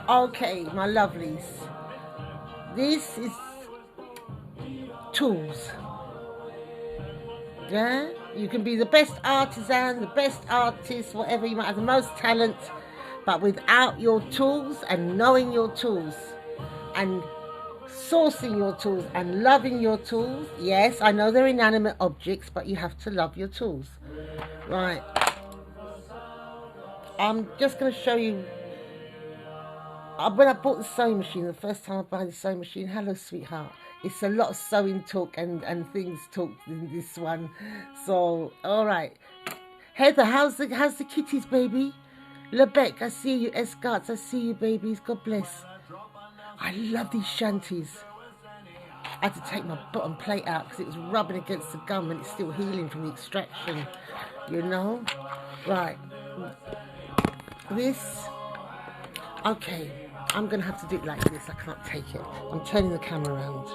Okay, my lovelies. This is tools. Yeah? You can be the best artisan, the best artist, whatever, you might have the most talent, but without your tools and knowing your tools and sourcing your tools and loving your tools, yes, I know they're inanimate objects, but you have to love your tools. Right. I'm just going to show you. When I bought the sewing machine, the first time I bought the sewing machine, hello, sweetheart. It's a lot of sewing talk and things talk in this one. So, all right. Heather, how's the kitties, baby? Lebec, I see you. Escarts, I see you, babies. God bless. I love these shanties. I had to take my bottom plate out because it was rubbing against the gum and it's still healing from the extraction. You know? Right. This. Okay. I'm going to have to do it like this. I can't take it. I'm turning the camera around.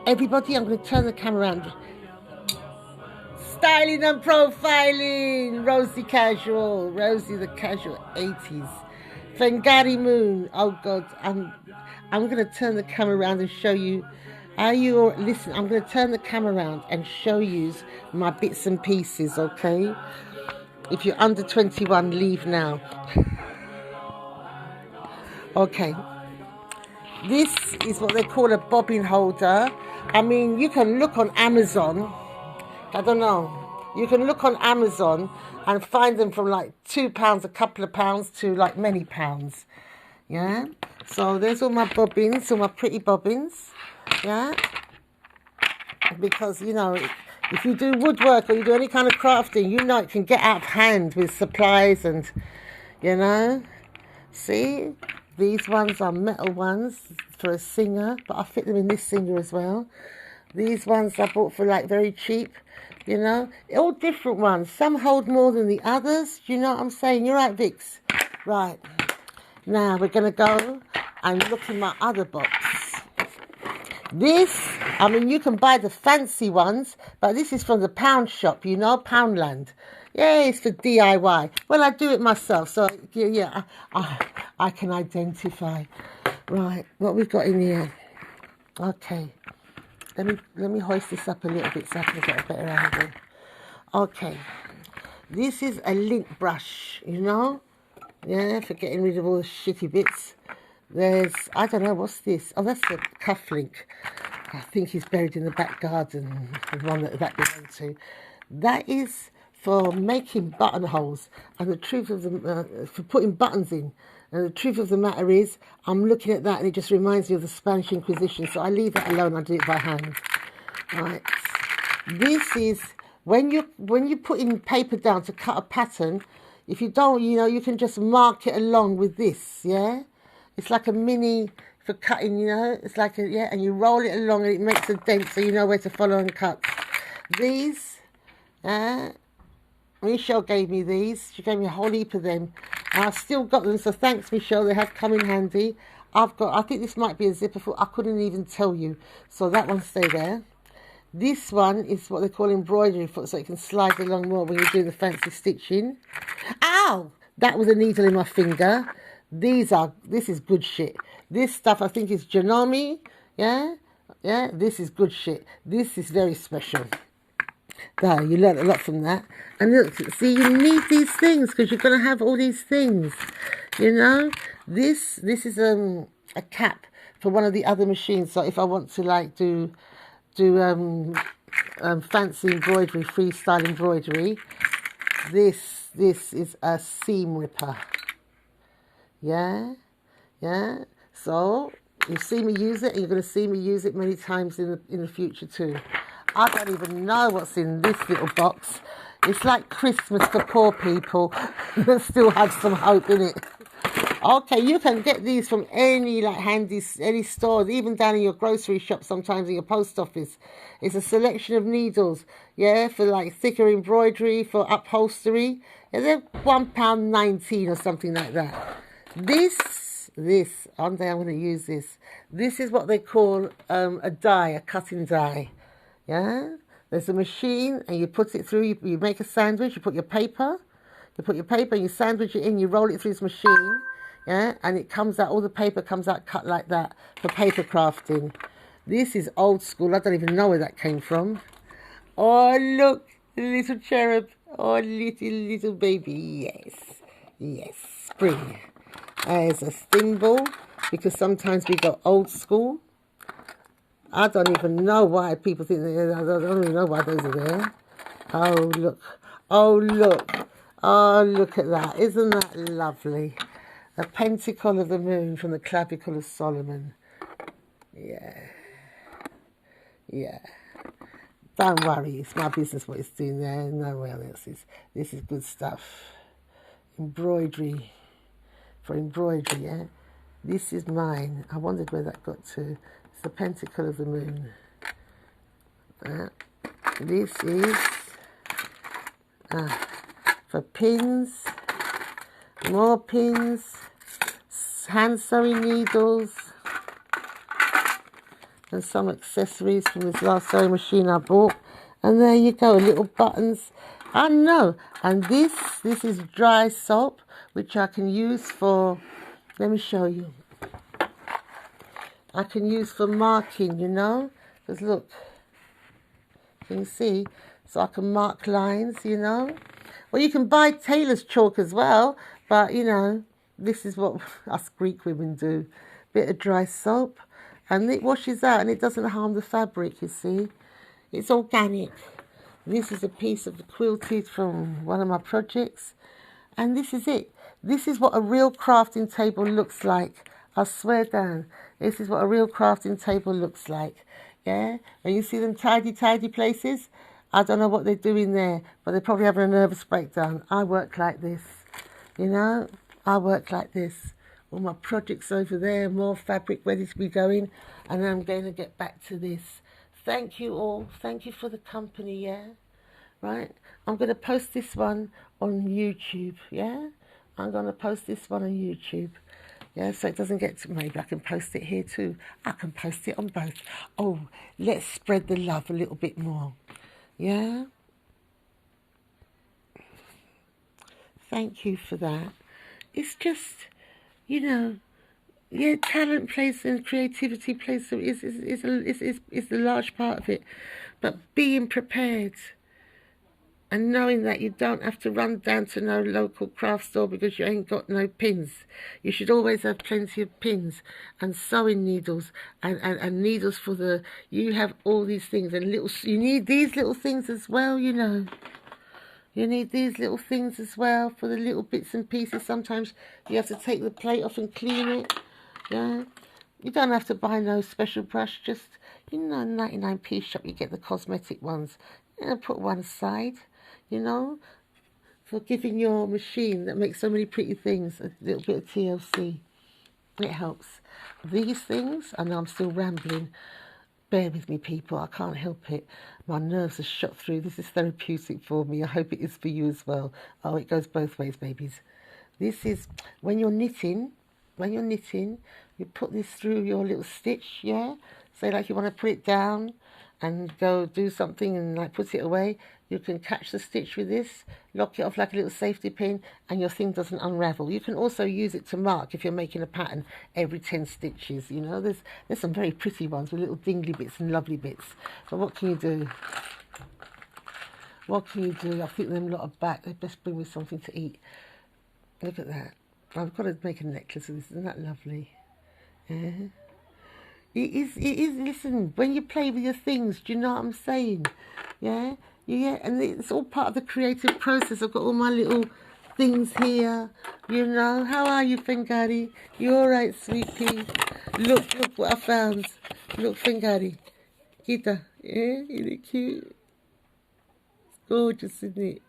Everybody, I'm going to turn the camera around. Styling and profiling. Rosie Casual. Rosie the Casual 80s. Fengari Moon. Oh, God. I'm going to turn the camera around and show you. Listen, I'm going to turn the camera around and show you my bits and pieces, okay? If you're under 21, leave now. Okay. This is what they call a bobbin holder. I mean, you can look on Amazon. I don't know. You can look on Amazon and find them from like £2, a couple of pounds, to like many pounds. Yeah? So there's all my bobbins, all my pretty bobbins. Yeah? Because, you know, if you do woodwork or you do any kind of crafting, you know it can get out of hand with supplies and, you know. See? These ones are metal ones for a singer, but I fit them in this singer as well. These ones I bought for like very cheap, you know. All different ones. Some hold more than the others. Do you know what I'm saying? You're right, Vix. Right. Now we're going to go and look in my other box. This, I mean, you can buy the fancy ones, but this is from the pound shop, you know, Poundland. Yeah, it's for DIY. Well, I do it myself, so yeah, I can identify. Right, what we've got in here. Okay, let me hoist this up a little bit so I can get a better angle. Okay, this is a lint brush, you know. Yeah, for getting rid of all the shitty bits. There's, I don't know, what's this? Oh, that's a cufflink. I think he's buried in the back garden, the one that belonged to. That is for making buttonholes, and the truth of the for putting buttons in. And the truth of the matter is, I'm looking at that and it just reminds me of the Spanish Inquisition, so I leave that alone. I do it by hand. Right. This is when you put in paper down to cut a pattern. If you don't, you know, you can just mark it along with this. Yeah. It's like a mini for cutting, you know. It's like and you roll it along and it makes a dent so you know where to follow and cut. These, Michelle gave me these. She gave me a whole heap of them. And I've still got them, so thanks, Michelle. They have come in handy. I think this might be a zipper foot. I couldn't even tell you. So that one stay there. This one is what they call embroidery foot, so it can slide along more when you do the fancy stitching. Ow! That was a needle in my finger. This is good shit. This stuff I think is Janami. Yeah, this is good shit. This is very special. There, you learn a lot from that. And look, see, you need these things because you're going to have all these things. You know, this is a cap for one of the other machines. So if I want to like do fancy embroidery, freestyle embroidery, this is a seam ripper. Yeah. So you see me use it, and you're going to see me use it many times in the future too. I don't even know what's in this little box. It's like Christmas for poor people that still have some hope in it. Okay, you can get these from any any stores, even down in your grocery shop, sometimes in your post office. It's a selection of needles, yeah, for like thicker embroidery, for upholstery. And they're £1.19 or something like that. This, one day I'm going to use this. This is what they call a die, a cutting die. Yeah? There's a machine and you put it through, you make a sandwich, you put your paper, You put your paper, you sandwich it in, you roll it through this machine, yeah, and it comes out, all the paper comes out cut like that for paper crafting. This is old school. I don't even know where that came from. Oh, look, the little cherub. Oh, little baby. Yes, yes, spring. There's a thimble, because sometimes we go old school. I don't even know why people think that. I don't even know why those are there. Oh, look. Oh, look. Oh, look at that. Isn't that lovely? The pentacle of the moon from the clavicle of Solomon. Yeah. Yeah. Don't worry. It's my business what it's doing there. No one else's. This is good stuff. Embroidery. For embroidery, yeah? This is mine. I wondered where that got to. It's the pentacle of the moon. This is for pins, more pins, hand sewing needles, and some accessories from this last sewing machine I bought. And there you go, little buttons. I know. And this is dry soap, which I can use for, let me show you. I can use for marking, you know, because look, can you see? So I can mark lines, you know. Well, you can buy tailor's chalk as well, but, you know, this is what us Greek women do. Bit of dry soap, and it washes out, and it doesn't harm the fabric, you see. It's organic. This is a piece of the quilted from one of my projects, and this is it. This is what a real crafting table looks like. I swear down, this is what a real crafting table looks like. Yeah, and you see them tidy places. I don't know what they're doing there, but they're probably having a nervous breakdown. I work like this, you know. I work like this. All my projects over there, more fabric ready to be going, and then I'm going to get back to this. Thank you all. Thank you for the company. Yeah, right. I'm going to post this one on YouTube. Yeah, I'm going to post this one on YouTube. Yeah, so it doesn't get to, maybe I can post it here too. I can post it on both. Oh, let's spread the love a little bit more. Yeah? Thank you for that. It's just, you know, yeah, talent plays and creativity plays is a large part of it. But being prepared and knowing that you don't have to run down to no local craft store because you ain't got no pins. You should always have plenty of pins and sewing needles and needles for the, you have all these things and little, you need these little things as well, you know. You need these little things as well for the little bits and pieces. Sometimes you have to take the plate off and clean it, yeah. You don't have to buy no special brush, just, you know, 99p shop, you get the cosmetic ones. You know, put one aside. You know, for giving your machine that makes so many pretty things a little bit of TLC. It helps. These things, I know I'm still rambling. Bear with me, people. I can't help it. My nerves are shot through. This is therapeutic for me. I hope it is for you as well. Oh, it goes both ways, babies. This is, when you're knitting, you put this through your little stitch, yeah? Say like you want to put it down and go do something and like put it away. You can catch the stitch with this, lock it off like a little safety pin, and your thing doesn't unravel. You can also use it to mark if you're making a pattern every 10 stitches. You know, there's some very pretty ones with little dingly bits and lovely bits. But what can you do? What can you do? I think them lot are back. They best bring me something to eat. Look at that. I've got to make a necklace of this. Isn't that lovely? Yeah. It is, listen, when you play with your things, do you know what I'm saying? Yeah? Yeah, and it's all part of the creative process. I've got all my little things here, you know. How are you, Fingari? You all right, sweet pea? Look what I found. Look, Fingari. Kita, yeah? Isn't it cute? It's gorgeous, isn't it?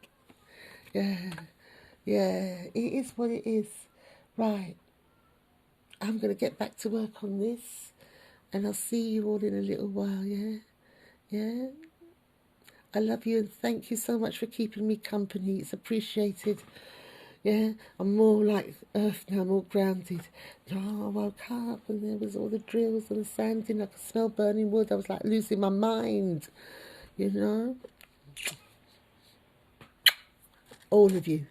Yeah, yeah, it is what it is. Right, I'm going to get back to work on this, and I'll see you all in a little while, yeah? Yeah? I love you and thank you so much for keeping me company. It's appreciated. Yeah, I'm more like earth now, more grounded. Oh, I woke up and there was all the drills and the sanding. I could smell burning wood. I was like losing my mind, you know. All of you.